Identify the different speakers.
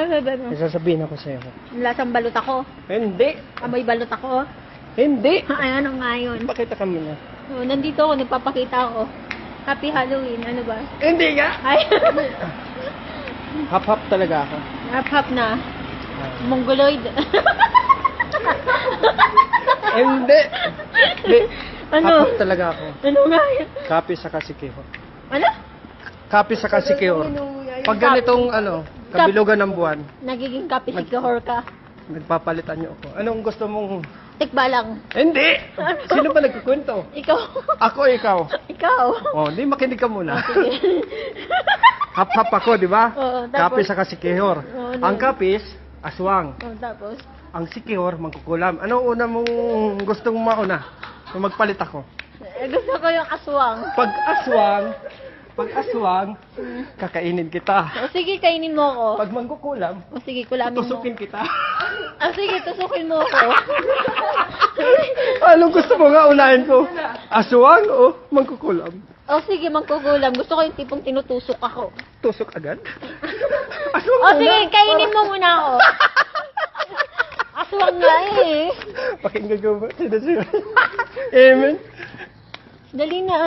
Speaker 1: Ano?
Speaker 2: May sasabihin ako sa'yo.
Speaker 1: Lasang balot ako.
Speaker 2: Hindi.
Speaker 1: Amoy balot ako.
Speaker 2: Hindi.
Speaker 1: Ay, ano nga yun?
Speaker 2: Pakita ka muna.
Speaker 1: Oh, nandito ako, nagpapakita ako. Happy Halloween, ano ba?
Speaker 2: Hindi nga.
Speaker 1: Ay,
Speaker 2: Hap-hap talaga ako.
Speaker 1: hap-hap na. Mongoloid.
Speaker 2: Hindi. Hindi.
Speaker 1: Ano?
Speaker 2: Hap-hap talaga ako.
Speaker 1: Ano nga yun?
Speaker 2: Kapi sa kasikihor.
Speaker 1: Ano?
Speaker 2: Kapi sa kasikihor. Pag ganitong kabilugan ng buwan,
Speaker 1: Nagiging kapisikihor ka.
Speaker 2: nagpapalitan niyo ako. Anong gusto mong...
Speaker 1: Tikba lang.
Speaker 2: Hindi! Sino ba nagkukwento?
Speaker 1: Ikaw.
Speaker 2: Ako, ikaw.
Speaker 1: Ikaw.
Speaker 2: Oh, di makinig ka muna. Hap-hap ako, di ba?
Speaker 1: Oo, tapos?
Speaker 2: Kapi sa kasikihor.
Speaker 1: Oo, ano?
Speaker 2: Ang kapis, aswang.
Speaker 1: Oh, tapos?
Speaker 2: Ang sikihor, mangkukulam. Ano una mong gustong mauna? Kung magpalit ako.
Speaker 1: Gusto ko yung aswang.
Speaker 2: Pag aswang, kakainin kita.
Speaker 1: O sige, kainin mo ako.
Speaker 2: Pag mangkukulam,
Speaker 1: O sige, kulamin mo.
Speaker 2: tusukin kita.
Speaker 1: O sige, tusukin mo ako.
Speaker 2: Anong gusto mo nga unahin ko? Aswang o mangkukulam?
Speaker 1: O sige, magkukulam. Gusto ko yung tipong tinutusok ako.
Speaker 2: Tusok agad? Aswang
Speaker 1: O sige, kainin mo muna ako. Aswang nga eh.
Speaker 2: Pakinggan ko ba? Amen.
Speaker 1: Dali na.